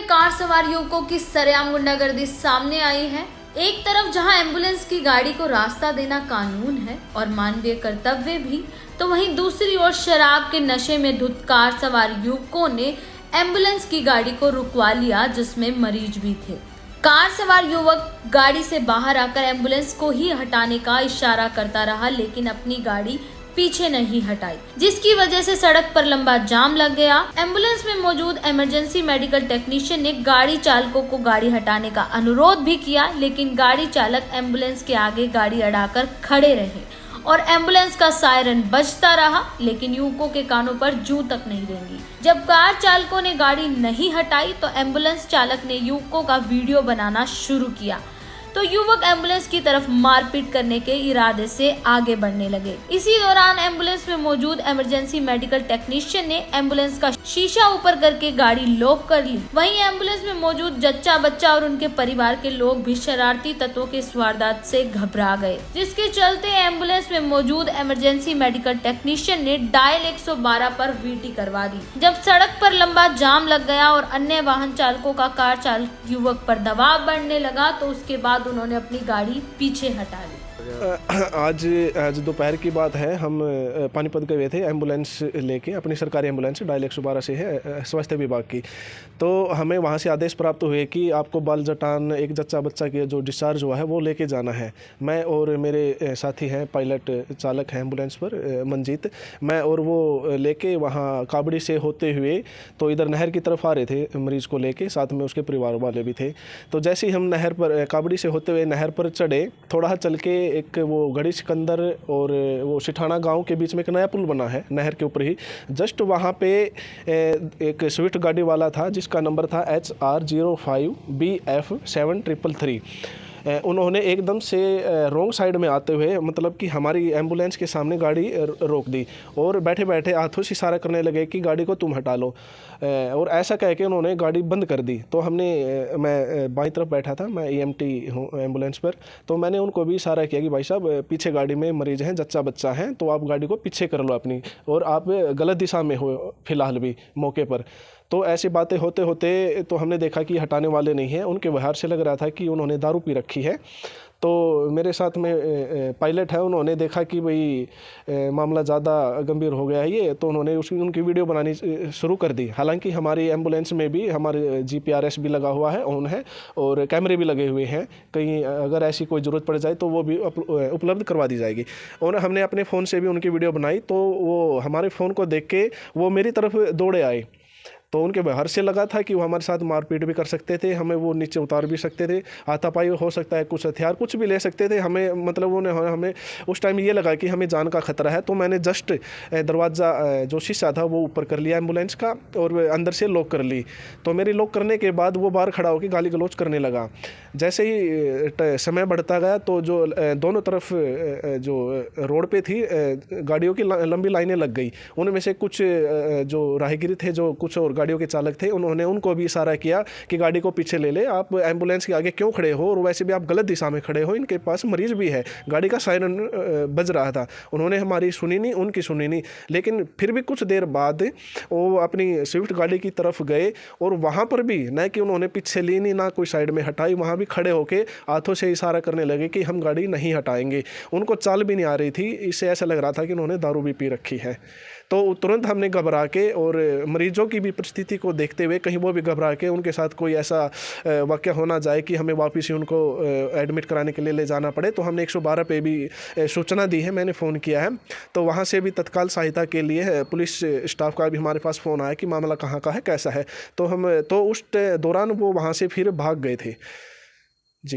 में कार सवार युवकों की सरेआम गुंडागर्दी सामने आई है। एक तरफ जहां एम्बुलेंस की गाड़ी को रास्ता देना कानून है और मानवीय कर्तव्य भी, तो वहीं दूसरी ओर शराब के नशे में धुत कार सवार युवकों ने एम्बुलेंस की गाड़ी को रुकवा लिया, जिसमें मरीज भी थे। कार सवार युवक गाड़ी से बाहर आकर एम्बुलेंस को ही हटाने का इशारा करता रहा, लेकिन अपनी गाड़ी पीछे नहीं हटाई, जिसकी वजह से सड़क पर लंबा जाम लग गया। एम्बुलेंस में मौजूद इमरजेंसी मेडिकल टेक्नीशियन ने गाड़ी चालकों को गाड़ी हटाने का अनुरोध भी किया, लेकिन गाड़ी चालक एम्बुलेंस के आगे गाड़ी अड़ाकर खड़े रहे और एम्बुलेंस का सायरन बजता रहा, लेकिन युवकों के कानों पर जूं तक नहीं रेंगी। जब कार चालकों ने गाड़ी नहीं हटाई तो एम्बुलेंस चालक ने युवकों का वीडियो बनाना शुरू किया, तो युवक एम्बुलेंस की तरफ मारपीट करने के इरादे से आगे बढ़ने लगे। इसी दौरान एम्बुलेंस में मौजूद इमरजेंसी मेडिकल टेक्नीशियन ने एम्बुलेंस का शीशा ऊपर करके गाड़ी लॉक कर ली। वहीं एम्बुलेंस में मौजूद जच्चा बच्चा और उनके परिवार के लोग भी शरारती तत्वों के इस वारदात से घबरा गए, जिसके चलते एम्बुलेंस में मौजूद इमरजेंसी मेडिकल टेक्नीशियन ने डायल 112 पर वीटी करवा दी। जब सड़क पर लंबा जाम लग गया और अन्य वाहन चालकों का कार चालक युवक पर दबाव बढ़ने लगा, तो उसके बाद उन्होंने अपनी गाड़ी पीछे हटा ली। आज दोपहर की बात है। हम पानीपत गए हुए थे एम्बुलेंस लेके, अपनी सरकारी एम्बुलेंस डायल 112 से है, स्वास्थ्य विभाग की। तो हमें वहाँ से आदेश प्राप्त हुए कि आपको बाल जटान एक जच्चा बच्चा के जो डिस्चार्ज हुआ है वो लेके जाना है। मैं और मेरे साथी हैं, पायलट चालक हैं एम्बुलेंस पर, मंजीत, मैं और वो लेके वहाँ काबड़ी से होते हुए तो इधर नहर की तरफ आ रहे थे मरीज़ को लेके, साथ में उसके परिवार वाले भी थे। तो जैसे ही हम नहर पर काबड़ी से होते हुए नहर पर चढ़े, थोड़ा चल के एक वो गढ़ी सिकंदर और वो सिठाना गांव के बीच में एक नया पुल बना है नहर के ऊपर ही, जस्ट वहाँ पे एक स्विफ्ट गाड़ी वाला था जिसका नंबर था HR05BF7333। उन्होंने एकदम से रॉन्ग साइड में आते हुए, मतलब कि हमारी एम्बुलेंस के सामने गाड़ी रोक दी और बैठे बैठे हाथों से इशारा करने लगे कि गाड़ी को तुम हटा लो, और ऐसा कह के उन्होंने गाड़ी बंद कर दी। तो मैं बाईं तरफ बैठा था, मैं EMT हूँ एम्बुलेंस पर, तो मैंने उनको भी इशारा किया कि भाई साहब पीछे गाड़ी में मरीज हैं, जच्चा बच्चा हैं, तो आप गाड़ी को पीछे कर लो अपनी, और आप गलत दिशा में हो फिलहाल भी मौके पर। तो ऐसी बातें होते होते तो हमने देखा कि हटाने वाले नहीं हैं, उनके व्यवहार से लग रहा था कि उन्होंने दारू पी रखी है। तो मेरे साथ में पायलट है, उन्होंने देखा कि भाई मामला ज़्यादा गंभीर हो गया है ये, तो उन्होंने उनकी वीडियो बनानी शुरू कर दी। हालांकि हमारी एम्बुलेंस में भी हमारे GPRS भी लगा हुआ है, ऑन है, और कैमरे भी लगे हुए हैं, कहीं अगर ऐसी कोई ज़रूरत पड़ जाए तो वो भी उपलब्ध करवा दी जाएगी। और हमने अपने फ़ोन से भी उनकी वीडियो बनाई, तो वो हमारे फ़ोन को देख के वो मेरी तरफ दौड़े आए। तो उनके व्यवहार से लगा था कि वो हमारे साथ मारपीट भी कर सकते थे, हमें वो नीचे उतार भी सकते थे, हाथापाई हो सकता है, कुछ हथियार कुछ भी ले सकते थे हमें, मतलब उन्होंने हमें उस टाइम ये लगा कि हमें जान का खतरा है। तो मैंने जस्ट दरवाज़ा जो शीशा था वो ऊपर कर लिया एम्बुलेंस का और अंदर से लॉक कर ली। तो मेरी लॉक करने के बाद वो बाहर खड़ा होकर गाली गलौज करने लगा। जैसे ही समय बढ़ता गया तो जो दोनों तरफ जो रोड पे थी गाड़ियों की लंबी लाइनें लग गई। उनमें से कुछ जो राहगीर थे, जो कुछ और गाड़ियों के चालक थे, उन्होंने उनको भी इशारा किया कि गाड़ी को पीछे ले ले, आप एम्बुलेंस के आगे क्यों खड़े हो, और वैसे भी आप गलत दिशा में खड़े हो, इनके पास मरीज भी है। गाड़ी का सायरन बज रहा था, उन्होंने हमारी सुनी नहीं, उनकी सुनी नहीं। लेकिन फिर भी कुछ देर बाद वो अपनी स्विफ्ट गाड़ी की तरफ गए और वहाँ पर भी न कि उन्होंने पीछे ली नहीं, ना कोई साइड में हटाई, वहाँ भी खड़े होके हाथों से इशारा करने लगे कि हम गाड़ी नहीं हटाएंगे। उनको चाल भी नहीं आ रही थी, इससे ऐसा लग रहा था कि उन्होंने दारू भी पी रखी है। तो तुरंत हमने घबरा के, और मरीजों की भी परिस्थिति को देखते हुए कहीं वो भी घबरा के, उनके साथ कोई ऐसा वाक़या हो ना जाए कि हमें वापस ही उनको एडमिट कराने के लिए ले जाना पड़े, तो हमने 112 पे भी सूचना दी है, मैंने फ़ोन किया है। तो वहाँ से भी तत्काल सहायता के लिए पुलिस स्टाफ का भी हमारे पास फ़ोन आया कि मामला कहाँ का है, कैसा है। तो उस दौरान वो वहाँ से फिर भाग गए थे।